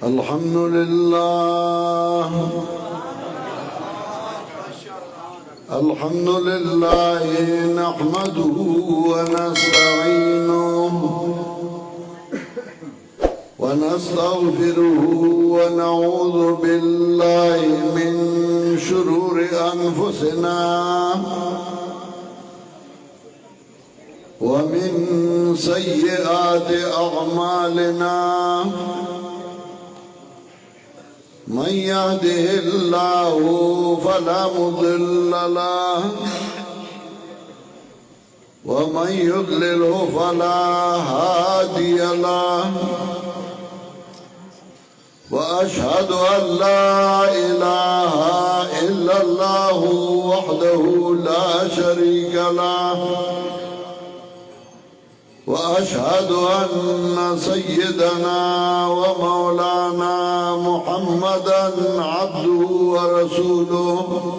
الحمد لله الحمد لله نحمده ونستعينه ونستغفره ونعوذ بالله من شرور أنفسنا ومن سيئات أعمالنا من يهده الله فلا مضل له ومن يضلله فلا هادي له وأشهد أن لا إله إلا الله وحده لا شريك له وأشهد أن سيدنا ومولانا محمدًا عبده ورسوله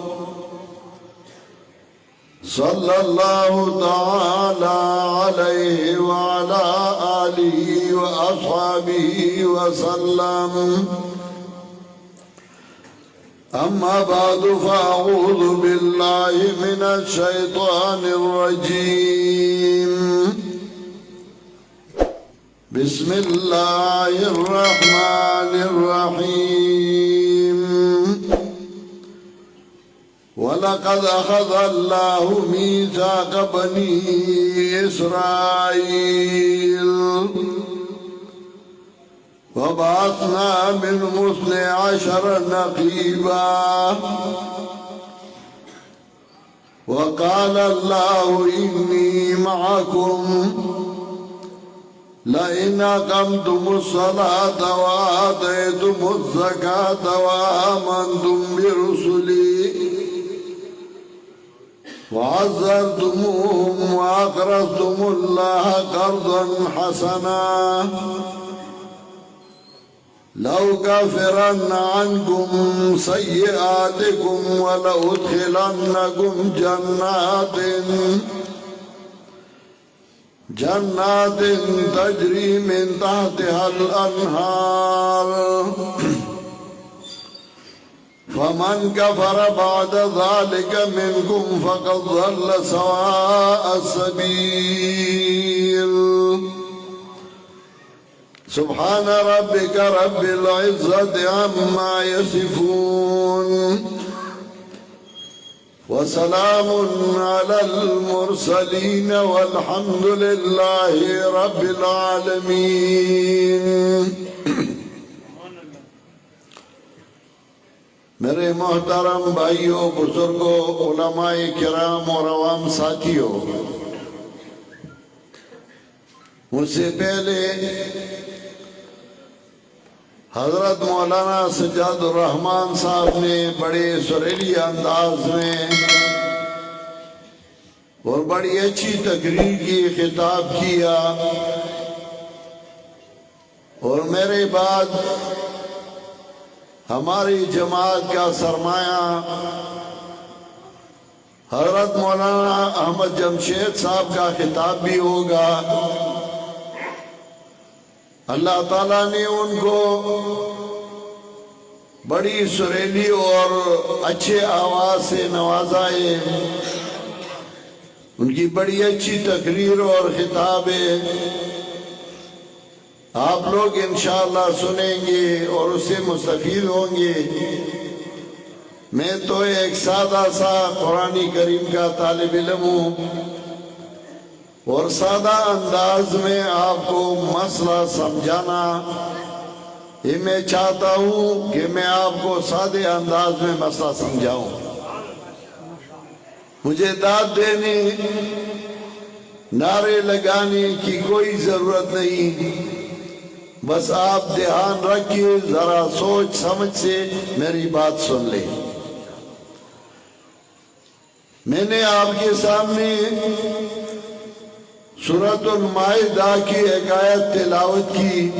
صلى الله تعالى عليه وعلى آله وأصحابه وسلم أما بعد فأعوذ بالله من الشيطان الرجيم بسم الله الرحمن الرحيم ولقد أخذ الله ميثاق بني إسرائيل وبعثنا منهم 12 نقيبا وقال الله إني معكم لئن أقمتم الصلاة وآتيتم الزكاة وآمنتم برسلي وعزرتموهم وأقرضتم الله قرضا حسنا لأكفرن عنكم سيئاتكم ولأدخلنكم جنات تجري من تحتها الأنهار فمن كفر بعد ذلك منكم فقد ضل سواء السبيل سبحان ربك رب العزة عما يصفون وسلام على المرسلين والحمد لله رب العالمين میرے محترم بھائیوں بزرگوں علماء کرام اور عوام ساتھیوں مجھ سے پہلے حضرت مولانا سجاد الرحمان صاحب نے بڑے سریلی انداز میں اور بڑی اچھی تقریر کی خطاب کیا اور میرے بعد ہماری جماعت کا سرمایہ حضرت مولانا احمد جمشید صاحب کا خطاب بھی ہوگا اللہ تعالیٰ نے ان کو بڑی سریلی اور اچھے آواز سے نوازا ہے ان کی بڑی اچھی تقریر اور خطاب ہے آپ لوگ انشاءاللہ سنیں گے اور اس سے مستفید ہوں گے میں تو ایک سادہ سا قرآن کریم کا طالب علم ہوں اور سادہ انداز میں آپ کو مسئلہ سمجھانا یہ میں چاہتا ہوں کہ میں آپ کو سادے انداز میں مسئلہ سمجھاؤں مجھے داد دینے نعرے لگانے کی کوئی ضرورت نہیں بس آپ دھیان رکھیے ذرا سوچ سمجھ سے میری بات سن لیں میں نے آپ کے سامنے سورۃ المائدہ کی ایک آیت تلاوت کی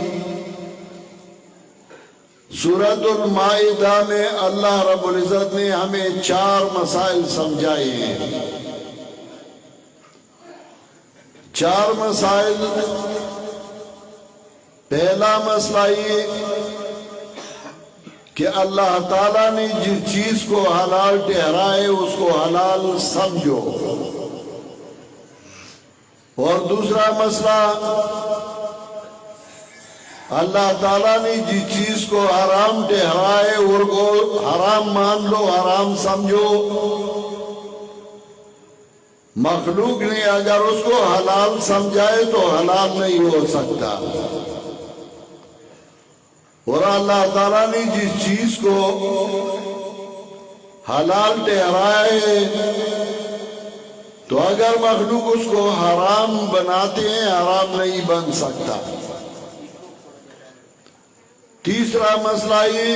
سورۃ المائدہ میں اللہ رب العزت نے ہمیں 4 مسائل سمجھائے ہیں 4 مسائل پہلا مسئلہ یہ کہ اللہ تعالیٰ نے جس چیز کو حلال ٹھہرائے اس کو حلال سمجھو. اور دوسرا مسئلہ، اللہ تعالیٰ نے جس چیز کو حرام ٹھہرائے اور کو حرام مان لو، حرام سمجھو. مخلوق نے اگر اس کو حلال سمجھائے تو حلال نہیں ہو سکتا. اور اللہ تعالیٰ نے جس چیز کو حلال ٹھہرائے تو اگر مخلوق اس کو حرام بناتے ہیں حرام نہیں بن سکتا. تیسرا مسئلہ یہ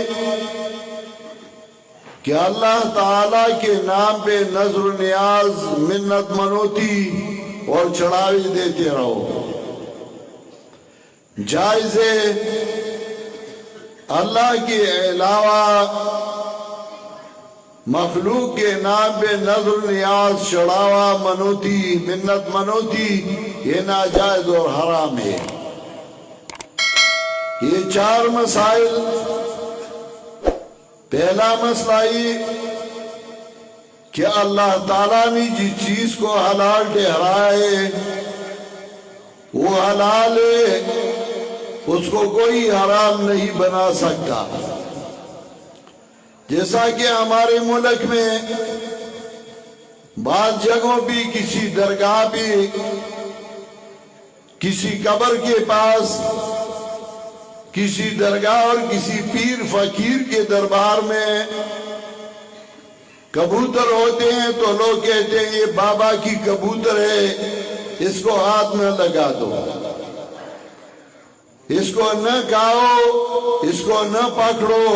کہ اللہ تعالیٰ کے نام پہ نظر و نیاز، منت منوتی اور چڑھاوے دیتے رہو. جائز ہے اللہ کے علاوہ مخلوق کے نام پہ نظر نیاز، چڑھاوا، منوتی، منت منوتی، یہ ناجائز اور حرام ہے. یہ 4 مسائل. پہلا مسئلہ یہ کہ اللہ تعالیٰ نے جس چیز کو حلال ٹھہرائے وہ حلال ہے، اس کو کوئی حرام نہیں بنا سکتا. جیسا کہ ہمارے ملک میں بعض جگہوں بھی کسی درگاہ بھی، کسی قبر کے پاس، کسی درگاہ اور کسی پیر فقیر کے دربار میں کبوتر ہوتے ہیں تو لوگ کہتے ہیں یہ بابا کی کبوتر ہے، اس کو ہاتھ نہ لگا دو، اس کو نہ کھاؤ، اس کو نہ پکڑو.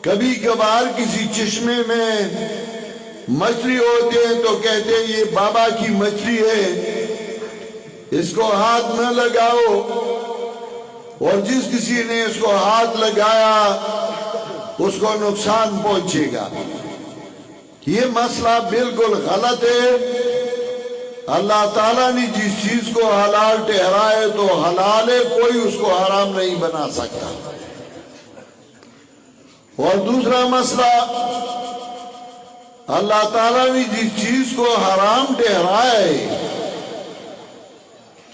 کبھی کبھار کسی چشمے میں مچھلی ہوتے ہیں تو کہتے ہیں یہ بابا کی مچھلی ہے، اس کو ہاتھ نہ لگاؤ. اور جس کسی نے اس کو ہاتھ لگایا اس کو نقصان پہنچے گا. یہ مسئلہ بالکل غلط ہے. اللہ تعالیٰ نے جس چیز کو حلال ٹھہرائے تو حلال ہے، کوئی اس کو حرام نہیں بنا سکتا. اور دوسرا مسئلہ، اللہ تعالیٰ نے جس چیز کو حرام ٹھہرائے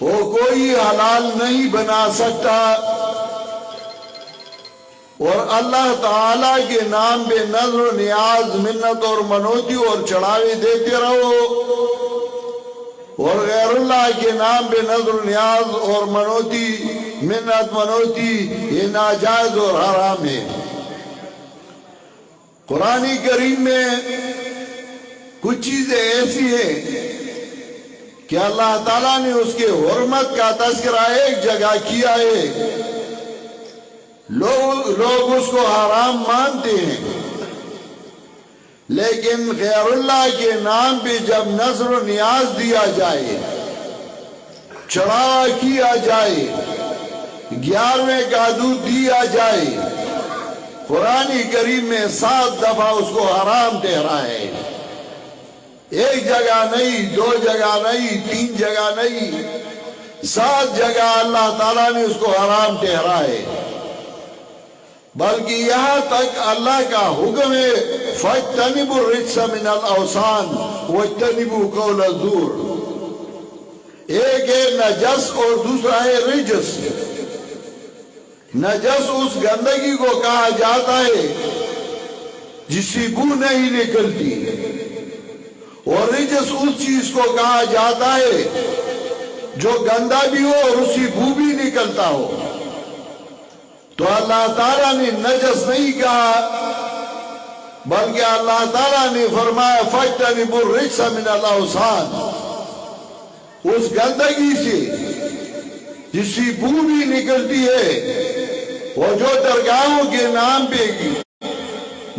وہ کوئی حلال نہیں بنا سکتا. اور اللہ تعالیٰ کے نام پہ نظر و نیاز، منت اور منوتی اور چڑھاوے دیتے رہو، اور غیر اللہ کے نام پہ نظر و نیاز اور منوتی، منت منوتی، یہ ناجائز اور حرام ہے. قرآن کریم میں کچھ چیزیں ایسی ہیں کہ اللہ تعالیٰ نے اس کے حرمت کا تذکرہ ایک جگہ کیا ہے، لوگ اس کو حرام مانتے ہیں، لیکن غیر اللہ کے نام پہ جب نظر و نیاز دیا جائے، چڑھاوا کیا جائے، 11ویں کا دودھ دیا جائے، قرآن کریم میں 7 دفعہ اس کو حرام ٹھہرا ہے. ایک جگہ نہیں، 2 جگہ نہیں، 3 جگہ نہیں، 7 جگہ اللہ تعالیٰ نے اس کو حرام ٹھہرا ہے. بلکہ یہاں تک اللہ کا حکم ہے فَاجْتَنِبُوا الرِّجْسَ مِنَ الْأَوْثَانِ وَاجْتَنِبُوا قَوْلَ الزُّورِ. ایک ہے نجس اور دوسرا ہے رجس. نجس اس گندگی کو کہا جاتا ہے جس سے بو نہیں نکلتی، اور رجس اس چیز کو کہا جاتا ہے جو گندا بھی ہو اور اس سے بو بھی نکلتا ہو. تو اللہ تعالیٰ نے نجس نہیں کہا، بلکہ اللہ تعالیٰ نے فرمایا فَاجْتَنِبُوا الرِّجْسَ مِنَ الْأَوْثَانِ، اس گندگی سے جس سے بو بھی نکلتی ہے. اور جو درگاہوں کے نام پہ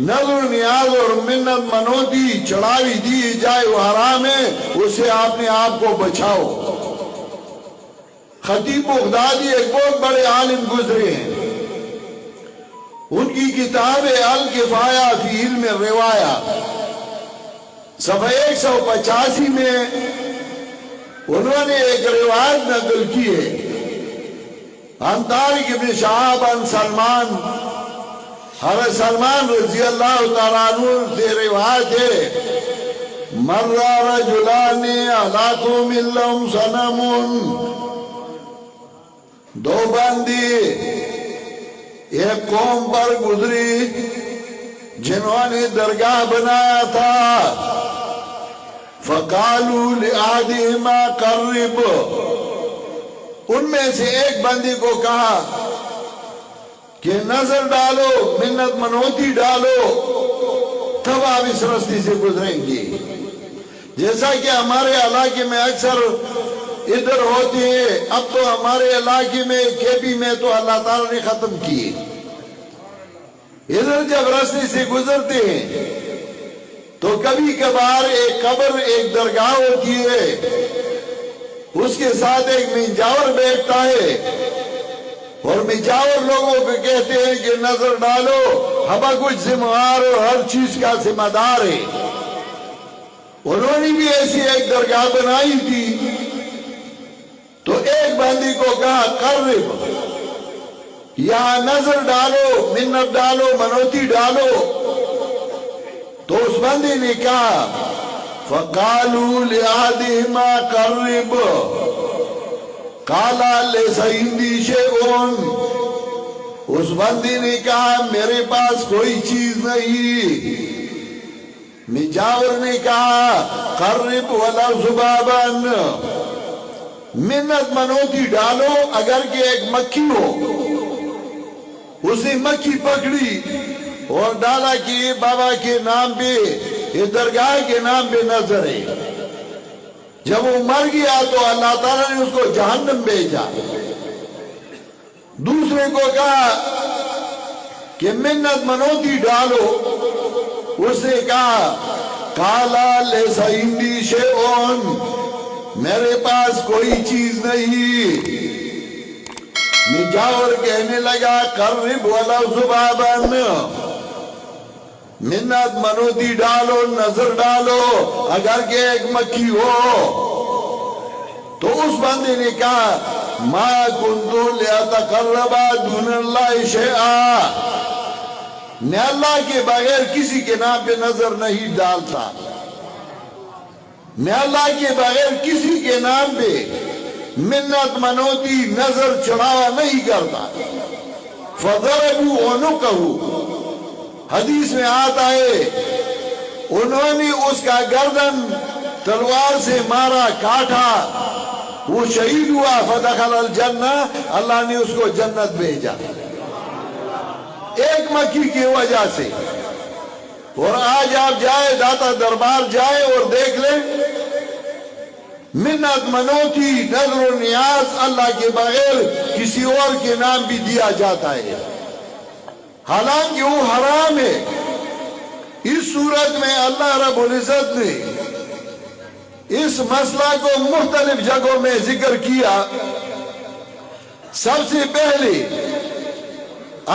نظر نیاز اور منت منوتی چڑھاوی دی جائے وہ حرام ہے، اسے آپ نے آپ کو بچاؤ. خطیب بغدادی ایک بہت بڑے عالم گزرے ہیں، ان کی کتاب الکفایہ فی علم الروایہ صفحہ 185 میں انہوں نے ایک روایت نقل کی ہے عن طارق بن شہاب عن سلمان حضرت سلمان رضی اللہ تعالیٰ عنہ سے روایت ہے مر رجلان علی قوم لهم صنم، دو بندی ایک قوم پر گزری جنہوں نے درگاہ بنایا تھا، فقالوا لأحدهما قرب، ان میں سے ایک بندی کو کہا کہ نظر ڈالو، منت منوتی ڈالو، تب آپ اس راستے سے گزریں گے۔ جیسا کہ ہمارے علاقے میں اکثر ادھر ہوتی ہے، اب تو ہمارے علاقے میں کیپی میں تو اللہ تعالیٰ نے ختم کیے، ادھر جب راستے سے گزرتے ہیں تو کبھی کبھار ایک قبر ایک درگاہ ہوتی ہے، اس کے ساتھ ایک منجاور بیٹھتا ہے، اور منجاور لوگوں کو کہتے ہیں کہ نظر ڈالو، ہمیں کچھ ذمہ دار اور ہر چیز کا ذمہ دار ہے۔ انہوں نے بھی ایسی ایک درگاہ بنائی تھی، تو ایک بندی کو کہا قرب، یہاں نظر ڈالو، منت ڈالو، منوتی ڈالو، تو اس بندی نے کہا فقالوا لأحدهما قرب قال ليس عندي شيء، اس بندی نے کہا میرے پاس کوئی چیز نہیں۔ مجاور نے کہا قرب ولو ذبابا، منت منوتی ڈالو اگر کہ ایک مکھی ہو۔ اس نے مکھی پکڑی اور ڈالا کہ یہ بابا کے نام پہ، یہ درگاہ کے نام پہ نظر ہے۔ جب وہ مر گیا تو اللہ تعالیٰ نے اس کو جہنم بھیجا۔ دوسرے کو کہا کہ منت منوتی ڈالو، اس نے کہا قالا لیس عندی شیء، میرے پاس کوئی چیز نہیں۔ مجاور کہنے لگا قرب ولو ذبابا، منت منوتی ڈالو، نظر ڈالو اگر کہ ایک مکھی ہو۔ تو اس بندے نے کہا ما کنت لأتقرب دون اللہ شیئا، میں اللہ کے بغیر کسی کے نام پہ نظر نہیں ڈالتا، میں اللہ کے بغیر کسی کے نام پہ منت منوتی نظر چڑھاوا نہیں کرتا۔ فضربوا عنقه، حدیث میں آتا ہے انہوں نے اس کا گردن تلوار سے مارا، کاٹا، وہ شہید ہوا، فدخل الجنہ، اللہ نے اس کو جنت بھیجا ایک مکھی کی وجہ سے۔ اور آج آپ جائے داتا دربار جائے اور دیکھ لیں، منت منوتی نظر و نیاز اللہ کے بغیر کسی اور کے نام بھی دیا جاتا ہے، حالانکہ وہ حرام ہے۔ اس صورت میں اللہ رب العزت نے اس مسئلہ کو مختلف جگہوں میں ذکر کیا۔ سب سے پہلے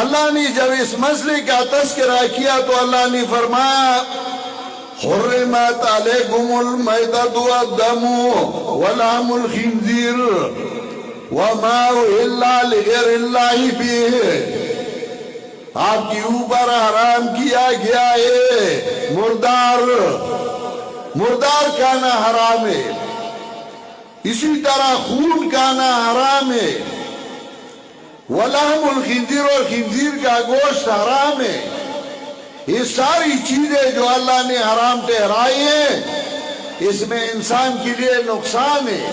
اللہ نے جب اس مسئلے کا تذکرہ کیا تو اللہ نے فرمایا حرمت علیکم المیتۃ والدم ولحم الخنزیر وما اہل لغیر اللہ بہ، آپ کے اوپر حرام کیا گیا ہے مردار، مردار کھانا حرام ہے، اسی طرح خون کھانا حرام ہے، ولحم الخنزیر، اور خنزیر کا گوشت حرام ہے۔ یہ ساری چیزیں جو اللہ نے حرام ٹھہرائی ہیں، اس میں انسان کے لیے نقصان ہے۔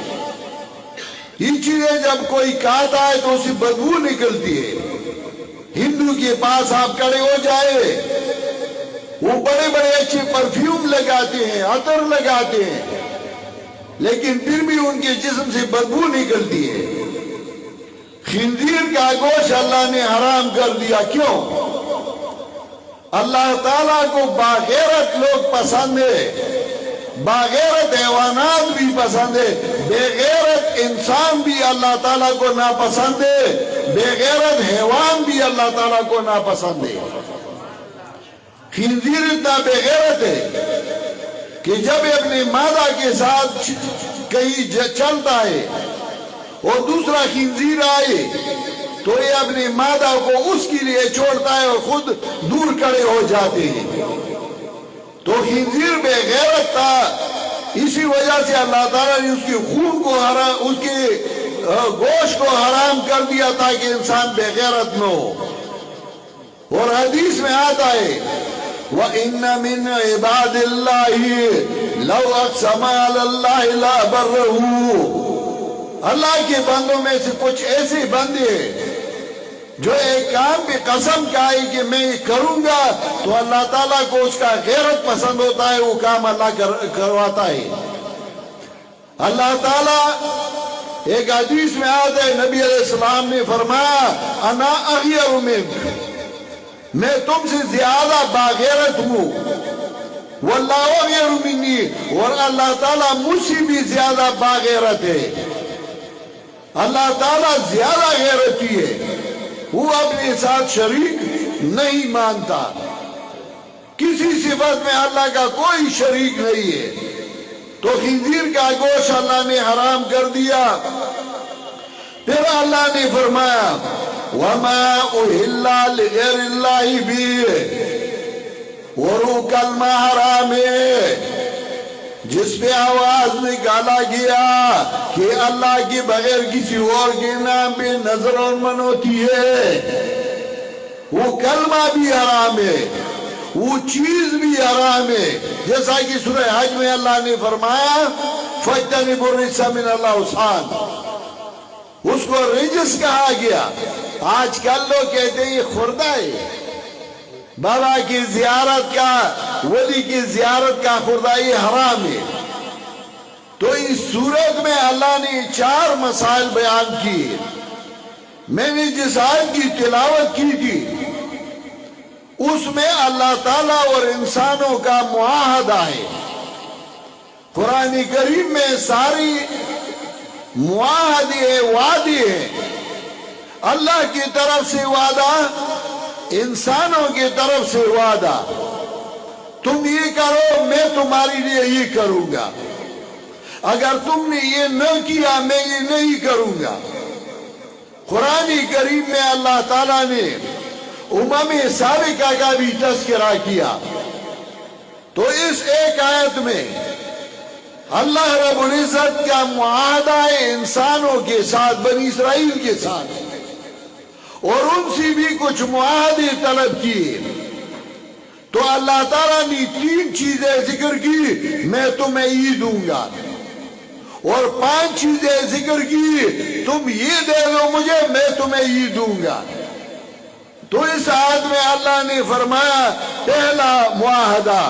یہ چیزیں جب کوئی کھاتا ہے تو اسے بدبو نکلتی ہے۔ ہندو کے پاس آپ کھڑے ہو جائے، وہ بڑے بڑے اچھے پرفیوم لگاتے ہیں، عطر لگاتے ہیں، لیکن پھر بھی ان کے جسم سے بدبو نکلتی ہے۔ خنزیر کا گوشت اللہ نے حرام کر دیا، کیوں؟ اللہ تعالیٰ کو باغیرت لوگ پسند ہے، باغیرت حیوانات بھی پسند ہے، بے غیرت انسان بھی اللہ تعالیٰ کو ناپسند ہے، بے غیرت حیوان بھی اللہ تعالیٰ کو ناپسند ہے۔ خنزیر اتنا بے غیرت ہے کہ جب اپنے مادہ کے ساتھ کہیں چلتا ہے اور دوسرا خنزیر آئے تو یہ اپنی مادہ کو اس کے لیے چھوڑتا ہے اور خود دور کھڑے ہو جاتے ہیں۔ تو خنزیر بے غیرت تھا، اسی وجہ سے اللہ تعالیٰ نے اس کی خون کو اس کے گوشت کو حرام کر دیا تاکہ انسان بے غیرت نہ ہو۔ اور حدیث میں آتا ہے وَإِنَّ مِنْ عِبَادِ اللَّهِ لَوْ أَقْسَمَ عَلَى اللَّهِ لَأَبَرَّهُ، اللہ کے بندوں میں سے کچھ ایسے بندے جو ایک کام پہ قسم کھائے کہ میں یہ کروں گا تو اللہ تعالیٰ کو اس کا غیرت پسند ہوتا ہے، وہ کام اللہ کرواتا ہے۔ اللہ تعالیٰ ایک حدیث میں آتا ہے، نبی علیہ السلام نے فرمایا انا اغیر منک، میں تم سے زیادہ باغیرت ہوں، واللہ اغیر منی، اور اللہ تعالیٰ مجھ سے بھی زیادہ باغیرت ہے۔ اللہ تعالیٰ زیادہ غیرتی ہے، وہ اپنے ساتھ شریک نہیں مانتا، کسی صفت میں اللہ کا کوئی شریک نہیں ہے۔ تو خنزیر کا گوشت اللہ نے حرام کر دیا۔ پھر اللہ نے فرمایا وَمَا أُحِلَّ لِغَيْرِ اللَّهِ بِهِ، اور وہ کلمہ حرام ہے جس پہ آواز نکالا گیا کہ اللہ کے بغیر کسی اور کے نام پہ نظر اور منوتی ہے، وہ کلمہ بھی حرام ہے، وہ چیز بھی حرام ہے، جیسا کہ سورہ حج میں اللہ نے فرمایا فَاجْتَنِبُوا الرِّجْسَ مِنَ الْأَوْثَانِ، اس کو رجس کہا گیا۔ آج کل لوگ کہتے ہیں یہ خردہ ہے، بابا کی زیارت کا، ولی کی زیارت کا خردائی حرام ہے۔ تو اس صورت میں اللہ نے 4 مسائل بیان کیے۔ میں نے جس آیت کی تلاوت کی تھی اس میں اللہ تعالیٰ اور انسانوں کا معاہدہ ہے۔ قرآن کریم میں ساری معاہدے وعدے ہیں، اللہ کی طرف سے وعدہ، انسانوں کی طرف سے وعدہ، تم یہ کرو میں تمہارے لیے یہ کروں گا، اگر تم نے یہ نہ کیا میں یہ نہیں کروں گا۔ قرآن کریم میں اللہ تعالیٰ نے سابقہ کا بھی تذکرہ کیا۔ تو اس ایک آیت میں اللہ رب العزت کا معاہدہ ہے انسانوں کے ساتھ، بنی اسرائیل کے ساتھ، اور ان سے بھی کچھ معاہدے طلب کیے۔ تو اللہ تعالیٰ نے 3 چیزیں ذکر کی، میں تمہیں یہ دوں گا، اور 5 چیزیں ذکر کی، تم یہ دے دو مجھے میں تمہیں یہ دوں گا۔ تو اس آیت میں اللہ نے فرمایا پہلا معاہدہ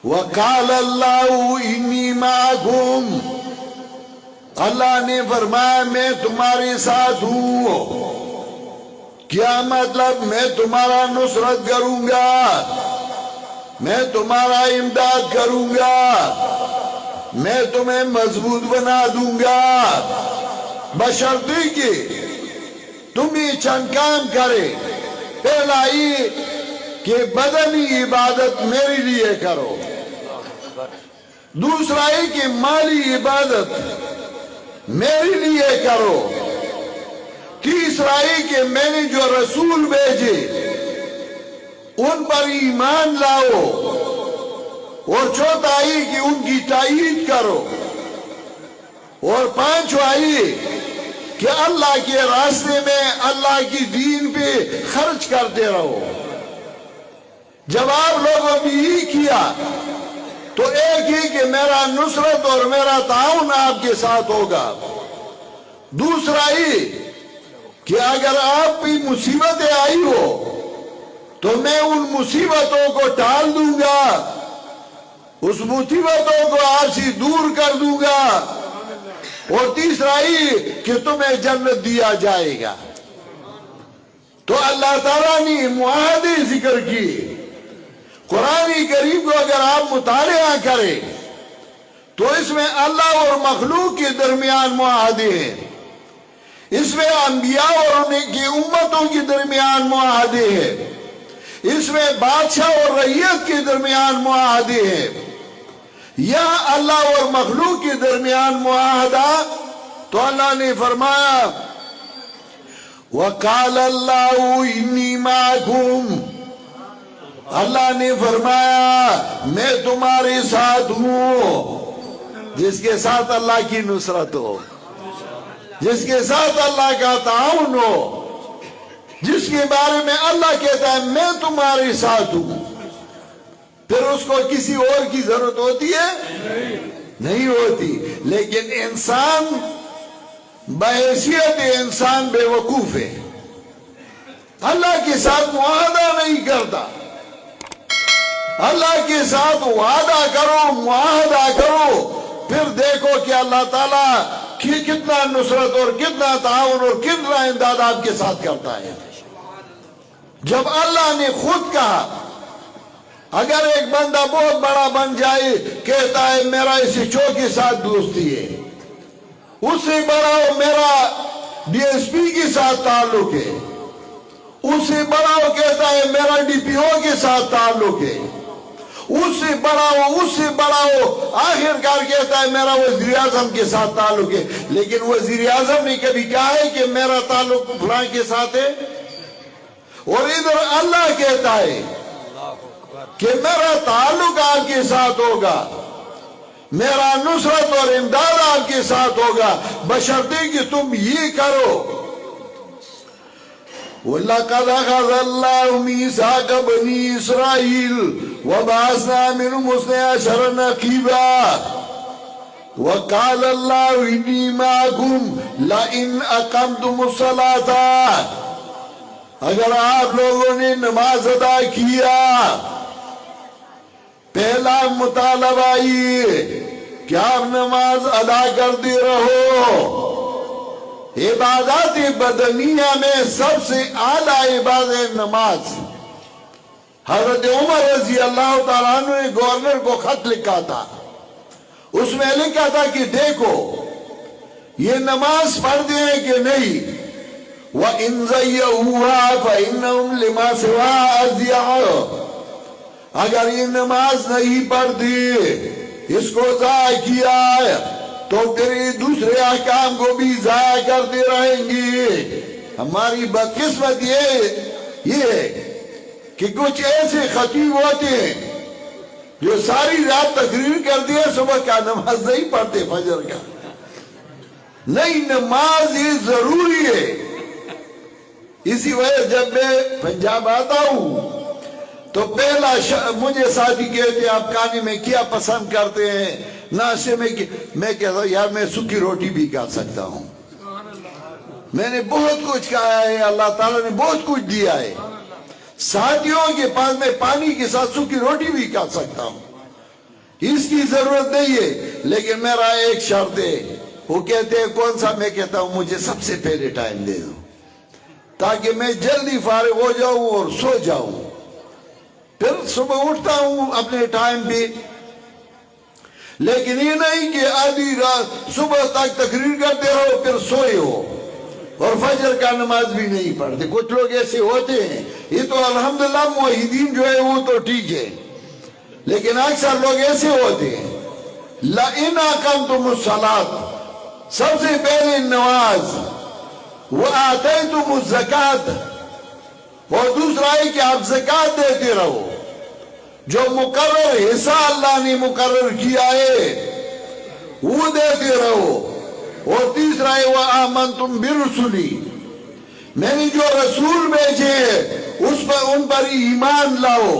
وَقَالَ اللَّهُ إِنِّي مَعَكُمْ، اللہ نے فرمایا میں تمہارے ساتھ ہوں۔ کیا مطلب؟ میں تمہارا نصرت کروں گا، میں تمہارا امداد کروں گا، میں تمہیں مضبوط بنا دوں گا، بشرطے کہ تم یہ چند کام کرے۔ پہلا یہ کہ بدنی عبادت میرے لیے کرو، دوسرا یہ کہ مالی عبادت میرے لیے کرو، تیسرا یہ کہ میں نے جو رسول بھیجے ان پر ایمان لاؤ، اور چوتھا یہ کہ ان کی تائید کرو، اور پانچواں یہ کہ اللہ کے راستے میں اللہ کی دین پہ خرچ کرتے رہو۔ جب آپ لوگوں نے یہ کیا تو ایک ہی کہ میرا نصرت اور میرا تعاون آپ کے ساتھ ہوگا، دوسرا یہ کہ اگر آپ پہ مصیبتیں آئی ہو تو میں ان مصیبتوں کو ٹال دوں گا، اس مصیبتوں کو آپ سے دور کر دوں گا، اور تیسرا یہ کہ تمہیں جنت دیا جائے گا۔ تو اللہ تعالیٰ نے معاہدے ذکر کیے۔ قرآن کریم کو اگر آپ مطالعہ کریں تو اس میں اللہ اور مخلوق کے درمیان معاہدے ہیں، اس میں انبیاء اور ان کی امتوں کے درمیان معاہدے ہیں، اس میں بادشاہ اور رعیت کے درمیان معاہدے ہیں۔ یہاں اللہ اور مخلوق کے درمیان معاہدہ، تو اللہ نے فرمایا وقال اللہ انی معکم، اللہ نے فرمایا میں تمہارے ساتھ ہوں. جس کے ساتھ اللہ کی نصرت ہو، جس کے ساتھ اللہ کا تعاون ہو، جس کے بارے میں اللہ کہتا ہے میں تمہارے ساتھ ہوں، پھر اس کو کسی اور کی ضرورت ہوتی ہے؟ نہیں ہوتی. لیکن انسان بحیثیت انسان بے وقوف ہے، اللہ کے ساتھ معاہدہ نہیں کرتا. اللہ کے ساتھ وعدہ کرو، معاہدہ کرو، پھر دیکھو کہ اللہ تعالیٰ کی کتنا نصرت اور کتنا تعاون اور کتنا امداد آپ کے ساتھ کرتا ہے. جب اللہ نے خود کہا، اگر ایک بندہ بہت بڑا بن جائے کہتا ہے میرا اسی چو کے ساتھ دوستی ہے، اس سے بڑا وہ میرا ڈی ایس پی کے ساتھ تعلق ہے، اس سے بڑا وہ کہتا ہے میرا ڈی پی او کے ساتھ تعلق ہے، اس سے بڑا وہ آخر کار کہتا ہے میرا وزیر اعظم کے ساتھ تعلق ہے. لیکن وزیر اعظم نے کبھی کہا ہے کہ میرا تعلق فلاں کے ساتھ ہے؟ اور ادھر اللہ کہتا ہے کہ میرا تعلق آپ کے ساتھ ہوگا، میرا نصرت اور امداد آپ کے ساتھ ہوگا، بشرطے کہ تم یہ کرو. وَلَقَدْ أَخَذَ اللَّهُ مِيثَاقَ بَنِي إِسْرَائِيلَ وَبَعَثْنَا مِنْهُمْ اثْنَيْ عَشَرَ نَقِيبًا وَقَالَ اللَّهُ إِنِّي مَعَكُمْ لَئِنْ أَقَمْتُمُ الصَّلَاةَ، اگر آپ لوگوں نے نماز ادا کیا، پہلا مطالبہ یہ کہ آپ نماز ادا کرتے رہو. عبادات بدنیہ میں سب سے اعلیٰ عبادت نماز. حضرت عمر رضی اللہ تعالیٰ عنہ نے گورنر کو خط لکھا تھا، اس میں لکھا تھا کہ دیکھو یہ نماز پڑھتے ہیں کہ نہیں، وَإِن زَيَّئُوهَا فَإِنَّهُمْ لِمَا سِوَاهَا أَضْيَعُ، اگر یہ نماز نہیں پڑھتی، اس کو ضائع کیا تو پھر یہ دوسرے احکام کو بھی ضائع کرتے رہیں گے. ہماری بدقسمت یہ ہے کہ کچھ ایسے خطیب ہوتے ہیں جو ساری رات تقریر کرتے ہیں، صبح کا نماز نہیں پڑھتے، فجر کا نہیں. نماز یہ ضروری ہے. اسی وجہ جب میں پنجاب آتا ہوں تو پہلا مجھے ساتھی کہتے ہیں آپ کھانے میں کیا پسند کرتے ہیں، ناشتے میں میں کہتا ہوں یار میں سکی روٹی بھی کھا سکتا ہوں. میں نے بہت کچھ کہا ہے، اللہ تعالیٰ نے بہت کچھ دیا ہے. ساتھیوں کے پاس میں پانی کے ساتھ سکی روٹی بھی کھا سکتا ہوں، اس کی ضرورت نہیں ہے. لیکن میرا ایک شرط ہے. وہ کہتے ہیں کون سا؟ میں کہتا ہوں مجھے سب سے پہلے ٹائم دے دو تاکہ میں جلدی فارغ ہو جاؤں اور سو جاؤں. پھر صبح اٹھتا ہوں اپنے ٹائم پہ. لیکن یہ نہیں کہ آدھی رات صبح تک تقریر کرتے رہو پھر سوئے ہو اور فجر کا نماز بھی نہیں پڑھتے. کچھ لوگ ایسے ہوتے ہیں. یہ تو الحمدللہ موحدین جو ہے وہ تو ٹھیک ہے، لیکن اکثر لوگ ایسے ہوتے ہیں. لَإِنْ أَقَمْتُمُ الصَّلَاةَ، سب سے پہلے نماز، وَآتَيْتُمُ الزَّكَاةَ، اور دوسرا ہے کہ آپ زکوٰۃ دیتے رہو. جو مقرر حصہ اللہ نے مقرر کیا ہے وہ دیتے رہو. اور تیسرا ہے وَآمَنْتُمْ بِرُسُلِي، میں نے جو رسول بھیجے ان پر ایمان لاؤ.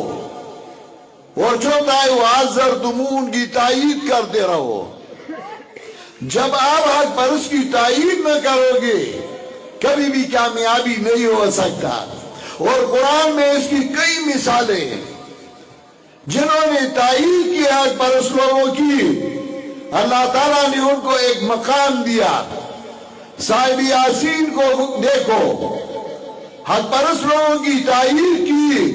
اور چوتھا ہے وَعَزَّرْتُمُوهُ، ان کی تائید کرتے رہو. جب آپ حق پرست کی تائید نہ کرو گے کبھی بھی کامیابی نہیں ہو سکتا. اور قرآن میں اس کی کئی مثالیں ہیں. جنہوں نے تائید کی حق پرست لوگوں کی، اللہ تعالیٰ نے ان کو ایک مقام دیا. صاحب یاسین کو دیکھو، حق پرست لوگوں کی تائید کی،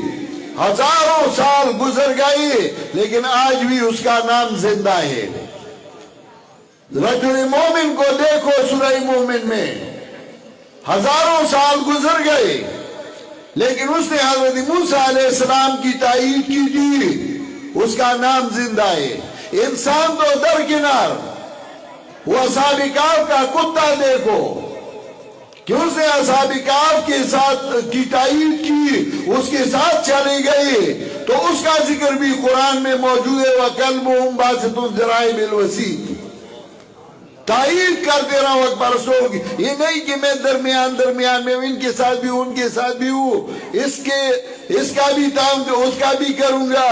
ہزاروں سال گزر گئے لیکن آج بھی اس کا نام زندہ ہے. رجل مومن کو دیکھو سورہ مومن میں، ہزاروں سال گزر گئے لیکن اس نے حضرت موسیٰ علیہ السلام کی تائید کی تھی، اس کا نام زندہ ہے. انسان تو درکنار. وہ اصحاب کہف کا کتا دیکھو، کہ اس نے اصحاب کہف کے ساتھ کی تائید کی، اس کے ساتھ چلے گئے، تو اس کا ذکر بھی قرآن میں موجود ہے وَكَلْبُهُمْ بَاسِطٌ ذِرَاعِهِ بِالْوَسِيدِ۔ تائید کرتے رہا وقت برسوں کی، یہ نہیں کہ میں درمیان میں ان کے ساتھ بھی ان کے ساتھ بھی ہوں، اس کا بھی تام جو اس کا بھی کروں گا،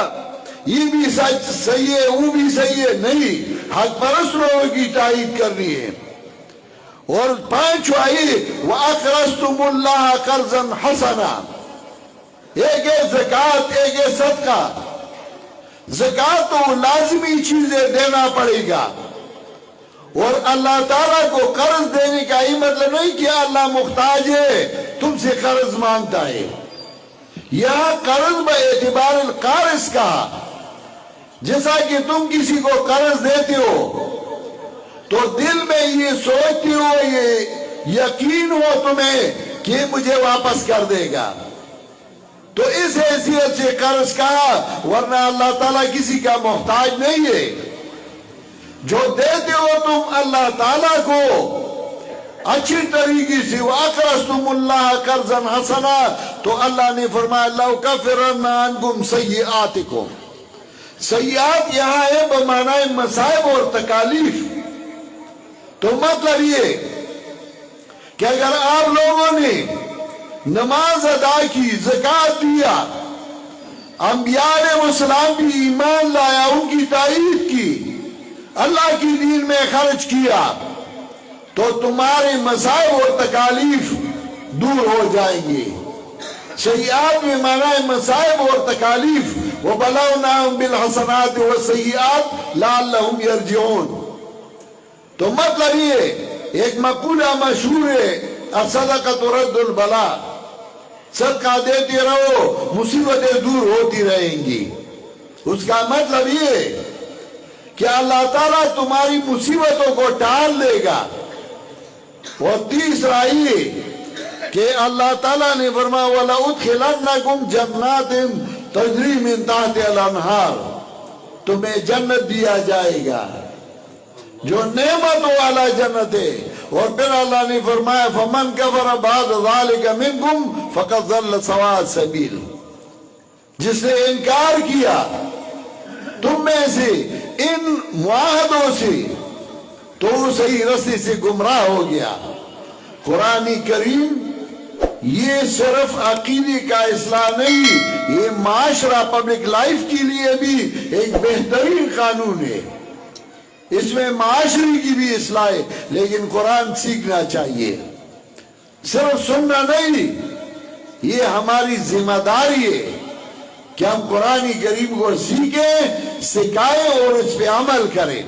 یہ بھی سچ صحیح ہے وہ بھی صحیح ہے، نہیں، حق پرست لوگوں کی تائید کرنی ہے۔ اور پانچواں وَأَقْرَضْتُمُ اللَّهَ قَرْضًا حَسَنًا، ایک ہے زکوٰۃ، ایک ہے صدقہ۔ زکوٰۃ تو لازمی چیزیں دینا پڑے گا، اور اللہ تعالیٰ کو قرض دینے کا یہ مطلب نہیں کہ اللہ محتاج ہے تم سے قرض مانگتا ہے۔ یہاں قرض با اعتبار القارض کا، جیسا کہ تم کسی کو قرض دیتے ہو تو دل میں یہ سوچتے ہو، یہ یقین ہو تمہیں کہ مجھے واپس کر دے گا، تو اس حیثیت سے قرض کہا، ورنہ اللہ تعالیٰ کسی کا محتاج نہیں ہے۔ جو دیتے ہو تم اللہ تعالیٰ کو اچھی طریقے سے، وَأَقْرَضْتُمُ اللَّهَ قَرْضًا حَسَنًا، تو اللہ نے فرمایا لَأُكَفِّرَنَّ عَنْكُمْ سَيِّئَاتِكُمْ۔ سیئات یہاں ہے بمعنی مصائب اور تکالیف۔ تو مطلب یہ کہ اگر آپ لوگوں نے نماز ادا کی، زکوٰۃ دیا، انبیاء علیہ السلام بھی ایمان لایا، ان کی تائید کی، اللہ کی دین میں خرچ کیا، تو تمہارے مصائب اور تکالیف دور ہو جائیں گے۔ سیئات میں معنی مصائب اور تکالیف، وَبَلَوْنَاهُمْ بِالْحَسَنَاتِ وَالسَّيِّئَاتِ لَعَلَّهُمْ يَرْجِعُونَ۔ تو مطلب یہ ایک مقولہ مشہور ہے، الصدقۃ رد البلاء، صدقہ دیتے رہو مصیبتیں دور ہوتی رہیں گی۔ اس کا مطلب یہ کہ اللہ تعالیٰ تمہاری مصیبتوں کو ٹال دے گا۔ اور تیسرا یہ کہ اللہ تعالیٰ نے فرمایا وَلَأُدْخِلَنَّكُمْ جَنَّاتٍ تَجْرِي مِن تَحْتِهَا الْأَنْهَارُ، تمہیں جنت دیا جائے گا جو نعمتوں والا جنت ہے۔ اور پھر اللہ نے فرمایا فَمَنْ كَفَرَ بَعْدَ ذَلِكَ مِنْكُمْ فَقَدْ ضَلَّ سَوَاءَ السَّبِيلِ، جس نے انکار کیا تم میں سے ان معاہدوں سے تو وہ صحیح راستے سے گمراہ ہو گیا۔ قرآن کریم یہ صرف عقیدے کا اصلاح نہیں، یہ معاشرہ پبلک لائف کے لیے بھی ایک بہترین قانون ہے۔ اس میں معاشرے کی بھی اصلاح ہے، لیکن قرآن سیکھنا چاہیے، صرف سننا نہیں۔ یہ ہماری ذمہ داری ہے کہ ہم قرآن کریم کو سیکھیں، سکھائیں اور اس پہ عمل کریں۔